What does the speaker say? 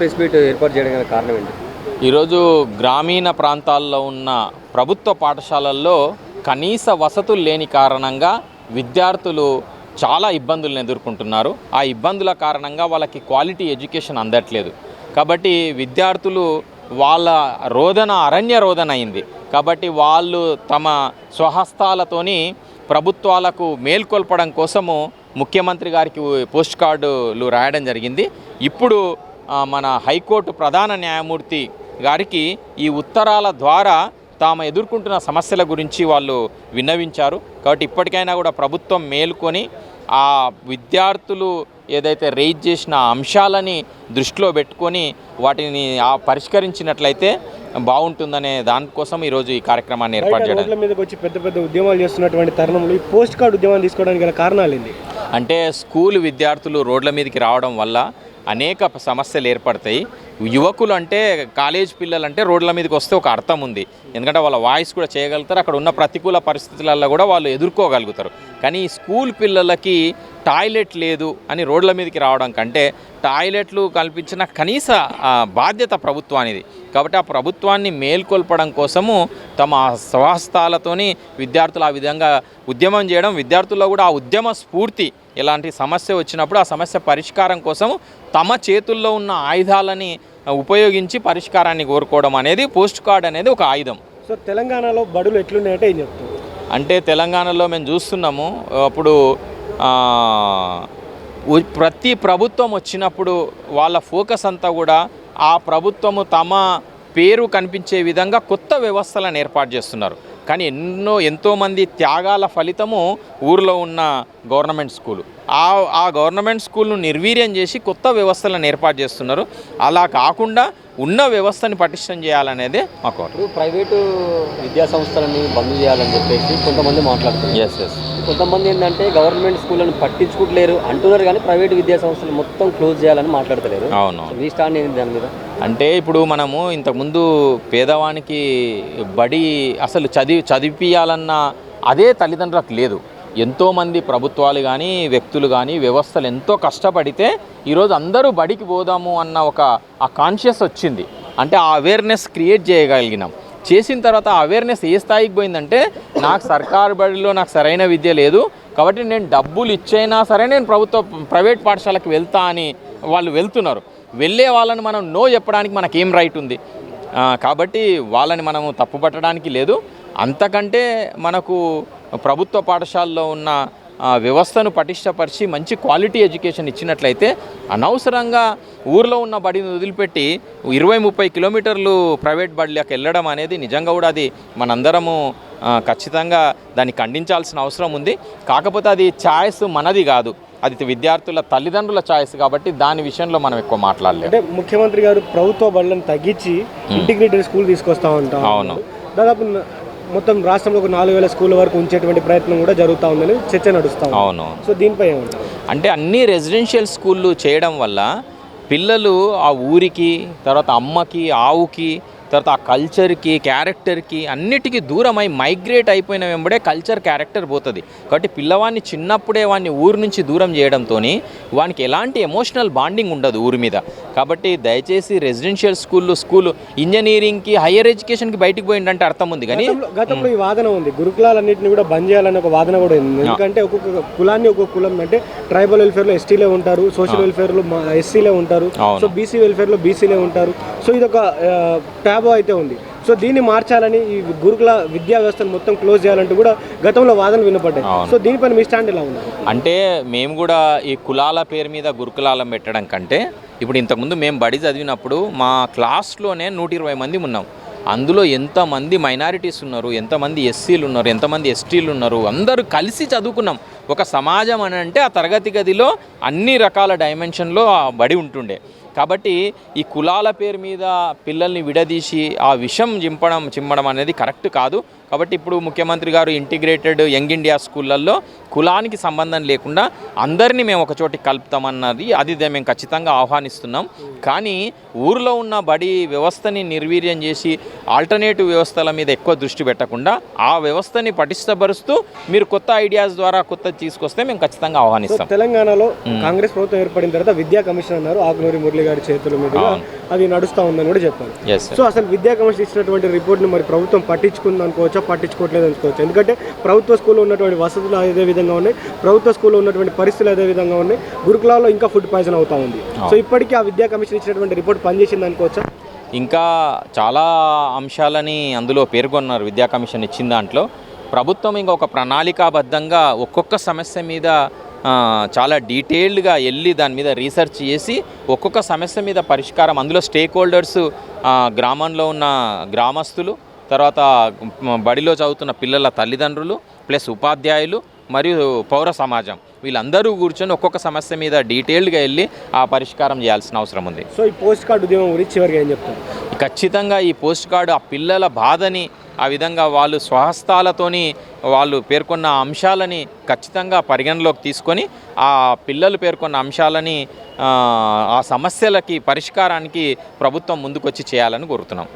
Press meet ఏర్పాటు చేయడానికి కారణం ఏంటి? ఈరోజు గ్రామీణ ప్రాంతాల్లో ఉన్న ప్రభుత్వ పాఠశాలల్లో కనీస వసతులు లేని కారణంగా విద్యార్థులు చాలా ఇబ్బందులను ఎదుర్కొంటున్నారు. ఆ ఇబ్బందుల కారణంగా వాళ్ళకి క్వాలిటీ ఎడ్యుకేషన్ అందట్లేదు. కాబట్టి విద్యార్థులు వాళ్ళ రోదన అరణ్య రోదన అయింది. కాబట్టి వాళ్ళు తమ స్వహస్తాలతోని ప్రభుత్వాలకు మేల్కొల్పడం కోసము ముఖ్యమంత్రి గారికి పోస్ట్ కార్డులు రాయడం జరిగింది. ఇప్పుడు మన హైకోర్టు ప్రధాన న్యాయమూర్తి గారికి ఈ ఉత్తరాల ద్వారా తాము ఎదుర్కొంటున్న సమస్యల గురించి వాళ్ళు విన్నవించారు. కాబట్టి ఇప్పటికైనా కూడా ప్రభుత్వం మేల్కొని ఆ విద్యార్థులు ఏదైతే రైజ్ చేసిన అంశాలని దృష్టిలో పెట్టుకొని వాటిని పరిష్కరించినట్లయితే బాగుంటుందనే దానికోసం ఈరోజు ఈ కార్యక్రమాన్ని ఏర్పాటు చేయడం. రోడ్ల మీదకి వచ్చి పెద్ద పెద్ద ఉద్యమాలు చేస్తున్నటువంటి తరుణంలో ఈ పోస్ట్ కార్డు ఉద్యమాన్ని తీసుకోవడానికి గల కారణాలు ఏంటి? అంటే స్కూల్ విద్యార్థులు రోడ్ల మీదకి రావడం వల్ల అనేక సమస్యలు ఏర్పడతాయి. యువకులు అంటే కాలేజ్ పిల్లలు అంటే రోడ్ల మీదకి వస్తే ఒక అర్థం ఉంది. ఎందుకంటే వాళ్ళ వాయిస్ కూడా చేయగలుగుతారు, అక్కడ ఉన్న ప్రతికూల పరిస్థితులలో కూడా వాళ్ళు ఎదుర్కోగలుగుతారు. కానీ స్కూల్ పిల్లలకి టాయిలెట్ లేదు అని రోడ్ల మీదకి రావడం కంటే టాయిలెట్లు కల్పించిన కనీస బాధ్యత ప్రభుత్వానిది. కాబట్టి ఆ ప్రభుత్వాన్ని మేల్కొల్పడం కోసము తమ స్వహస్తాలతోని విద్యార్థులు ఆ విధంగా ఉద్యమం చేయడం, విద్యార్థుల్లో కూడా ఆ ఉద్యమ స్ఫూర్తి, ఎలాంటి సమస్య వచ్చినప్పుడు ఆ సమస్య పరిష్కారం కోసం తమ చేతుల్లో ఉన్న ఆయుధాలని ఉపయోగించి పరిష్కారాన్ని కోరుకోవడం అనేది పోస్ట్ కార్డ్ అనేది ఒక ఆయుధం. సో తెలంగాణలో బడులు ఎట్లున్నాయంటే ఏం చెప్తారు? అంటే తెలంగాణలో మేము చూస్తున్నాము, అప్పుడు ప్రతి ప్రభుత్వం వచ్చినప్పుడు వాళ్ళ ఫోకస్ అంతా కూడా ఆ ప్రభుత్వము తమ పేరు కనిపించే విధంగా కొత్త వ్యవస్థలను ఏర్పాటు చేస్తున్నారు. కానీ ఎంతోమంది త్యాగాల ఫలితము ఊరిలో ఉన్న గవర్నమెంట్ స్కూలు, ఆ గవర్నమెంట్ స్కూల్ను నిర్వీర్యం చేసి కొత్త వ్యవస్థలను ఏర్పాటు చేస్తున్నారు. అలా కాకుండా ఉన్న వ్యవస్థని పటిష్టం చేయాలనేదే మా కోరిక. ప్రైవేటు విద్యా సంస్థలని బంద్ చేయాలని చెప్పేసి కొంతమంది మాట్లాడుతున్నారు. ఎస్ కొంతమంది ఏంటంటే గవర్నమెంట్ స్కూళ్ళను పట్టించుకోవట్లేరు అంటున్నారు, కానీ ప్రైవేట్ విద్యా సంస్థలు మొత్తం క్లోజ్ చేయాలని మాట్లాడతలేరు. అవును, మీ స్టాండ్ ఏంటి దాని మీద? అంటే ఇప్పుడు మనము ఇంతకుముందు పేదవానికి బడి అసలు చదివిపియాలన్న అదే తల్లిదండ్రులకు లేదు. ఎంతోమంది ప్రభుత్వాలు కానీ వ్యక్తులు కానీ వ్యవస్థలు ఎంతో కష్టపడితే ఈరోజు అందరూ బడికి పోదాము అన్న ఆ కాన్షియస్ వచ్చింది. అంటే ఆ అవేర్నెస్ క్రియేట్ చేయగలిగినాం. చేసిన తర్వాత ఆ అవేర్నెస్ ఏ స్థాయికి పోయిందంటే, నాకు సర్కారు బడిలో నాకు సరైన విద్య లేదు కాబట్టి నేను డబ్బులు ఇచ్చైనా సరే నేను ప్రైవేట్ పాఠశాలకు వెళ్తా అని వాళ్ళు వెళ్తున్నారు. వెళ్ళే వాళ్ళని మనం నో చెప్పడానికి మనకేం రైట్ ఉంది? కాబట్టి వాళ్ళని మనము తప్పుపట్టడానికి లేదు. అంతకంటే మనకు ప్రభుత్వ పాఠశాలలో ఉన్న వ్యవస్థను పటిష్టపరిచి మంచి క్వాలిటీ ఎడ్యుకేషన్ ఇచ్చినట్లయితే అనవసరంగా ఊర్లో ఉన్న బడిని వదిలిపెట్టి 20-30 కిలోమీటర్లు ప్రైవేట్ బడిలోకి వెళ్ళడం అనేది నిజంగా కూడా అది మనందరము ఖచ్చితంగా దాన్ని ఖండించాల్సిన అవసరం ఉంది. కాకపోతే అది ఛాయిస్ మనది కాదు, అది విద్యార్థుల తల్లిదండ్రుల ఛాయిస్. కాబట్టి దాని విషయంలో మనం ఎక్కువ మాట్లాడలేదు. అంటే ముఖ్యమంత్రి గారు ప్రభుత్వ బడులను తగ్గించి ఇంటిగ్రేటెడ్ స్కూల్ తీసుకొస్తా ఉంటాం. అవును, దాదాపు మొత్తం రాష్ట్రంలో ఒక 4000 స్కూళ్ళ వరకు ఉంచేటువంటి ప్రయత్నం కూడా జరుగుతూ ఉందని చర్చ నడుస్తాం. అవును, సో దీనిపై ఏమంటారు? అంటే అన్ని రెసిడెన్షియల్ స్కూళ్ళు చేయడం వల్ల పిల్లలు ఆ ఊరికి, తర్వాత అమ్మకి, ఆవుకి, తర్వాత ఆ కల్చర్కి, క్యారెక్టర్కి అన్నిటికీ దూరమై మైగ్రేట్ అయిపోయిన వెంబడే కల్చర్, క్యారెక్టర్ పోతుంది. కాబట్టి పిల్లవాడిని చిన్నప్పుడే వాడిని ఊరు నుంచి దూరం చేయడంతో వానికి ఎలాంటి ఎమోషనల్ బాండింగ్ ఉండదు ఊరి మీద. కాబట్టి దయచేసి రెసిడెన్షియల్ స్కూలు ఇంజనీరింగ్కి, హయ్యర్ ఎడ్యుకేషన్కి బయటికి పోయిందంటే అర్థం ఉంది. కానీ గతంలో ఈ వాదన ఉంది, గురుకులాలన్నింటినీ కూడా బంద్ చేయాలని ఒక వాదన కూడా ఉంది. ఎందుకంటే ఒక్కొక్క కులాన్ని ఒక్కొక్క కులం, అంటే ట్రైబల్ వెల్ఫేర్లో ఎస్టీలే ఉంటారు, సోషల్ వెల్ఫేర్లో ఎస్సీలే ఉంటారు, సో బీసీ వెల్ఫేర్లో బీసీలే ఉంటారు. సో ఇదొక ట్యాబో అయితే ఉంది. సో దీన్ని మార్చాలని, ఈ గురుకుల విద్యా వ్యవస్థను మొత్తం క్లోజ్ చేయాలంటూ కూడా గతంలో వాదనలు వినపడ్డాయి. సో దీనిపైన మీ స్టాండ్ ఎలా ఉంది? అంటే మేము కూడా ఈ కులాల పేరు మీద గురుకులాలం పెట్టడం కంటే, ఇప్పుడు ఇంతకుముందు మేము బడి చదివినప్పుడు మా క్లాస్లోనే 120 మంది ఉన్నాం. అందులో ఎంతమంది మైనారిటీస్ ఉన్నారు, ఎంతమంది ఎస్సీలు ఉన్నారు, ఎంతమంది ఎస్టీలు ఉన్నారు, అందరూ కలిసి చదువుకున్నాం. ఒక సమాజం అని అంటే ఆ తరగతి గదిలో అన్ని రకాల డైమెన్షన్లో ఆ బడి ఉంటుండే. కాబట్టి ఈ కులాల పేరు మీద పిల్లల్ని విడదీసి ఆ విషం చిమ్మడం అనేది కరెక్ట్ కాదు. కాబట్టి ఇప్పుడు ముఖ్యమంత్రి గారు ఇంటిగ్రేటెడ్ యంగ్ ఇండియా స్కూళ్ళల్లో కులానికి సంబంధం లేకుండా అందరినీ మేము ఒకచోటి కలుపుతామన్నది అది మేము ఖచ్చితంగా ఆహ్వానిస్తున్నాం. కానీ ఊరిలో ఉన్న బడి వ్యవస్థని నిర్వీర్యం చేసి ఆల్టర్నేటివ్ వ్యవస్థల మీద ఎక్కువ దృష్టి పెట్టకుండా ఆ వ్యవస్థని పటిష్టపరుస్తూ మీరు కొత్త ఐడియాస్ ద్వారా కొత్త తీసుకొస్తే మేము ఖచ్చితంగా ఆహ్వానిస్తాం. తెలంగాణలో కాంగ్రెస్ ప్రభుత్వం ఏర్పడిన తర్వాత విద్యా కమిషన్ అన్నారు, ఆకునూరి మురళి గారి చేతుల మీదుగా అది నడుస్తూ ఉందని కూడా చెప్పారు. సో అసలు విద్యా కమిషన్ ఇచ్చినటువంటి రిపోర్ట్ని మరి ప్రభుత్వం పట్టించుకుంది అనుకోవచ్చా, పట్టించుకోవట్లేదు అనుకోవచ్చు? ఎందుకంటే ప్రభుత్వ స్కూల్లో ఉన్నటువంటి వసతులు అదే విధంగా ఉన్నాయి, ప్రభుత్వ స్కూల్లో ఉన్నటువంటి పరిస్థితులు అదే విధంగా ఉన్నాయి, గురుకులాల్లో ఇంకా ఫుడ్ పాయిజన్ అవుతా ఉంది. సో ఇప్పటికీ ఆ విద్యా కమిషన్ ఇచ్చినటువంటి రిపోర్ట్ పనిచేసింది అనుకోవచ్చా? ఇంకా చాలా అంశాలని అందులో పేర్కొన్నారు. విద్యా కమిషన్ ఇచ్చిన దాంట్లో ప్రభుత్వం ఇంకా ఒక ప్రణాళికాబద్ధంగా ఒక్కొక్క సమస్య మీద చాలా డీటెయిల్డ్గా వెళ్ళి దాని మీద రీసెర్చ్ చేసి ఒక్కొక్క సమస్య మీద పరిష్కారం, అందులో స్టేక్ హోల్డర్స్ గ్రామంలో ఉన్న గ్రామస్తులు, తర్వాత బడిలో చదువుతున్న పిల్లల తల్లిదండ్రులు, ప్లస్ ఉపాధ్యాయులు మరియు పౌర సమాజం, వీళ్ళందరూ కూర్చొని ఒక్కొక్క సమస్య మీద డీటెయిల్డ్గా వెళ్ళి ఆ పరిష్కారం చేయాల్సిన అవసరం ఉంది. సో ఈ పోస్ట్ కార్డు ఉద్యమం గురించి చివరిగా ఏం చెప్తారు? ఖచ్చితంగా ఈ పోస్ట్ కార్డు ఆ పిల్లల బాధని, ఆ విధంగా వాళ్ళు స్వహస్తాలతోని వాళ్ళు పేర్కొన్న అంశాలని ఖచ్చితంగా పరిగణలోకి తీసుకొని ఆ పిల్లలు పేర్కొన్న అంశాలని ఆ సమస్యలకి పరిష్కారానికి ప్రభుత్వం ముందుకొచ్చి చేయాలని కోరుతున్నాం.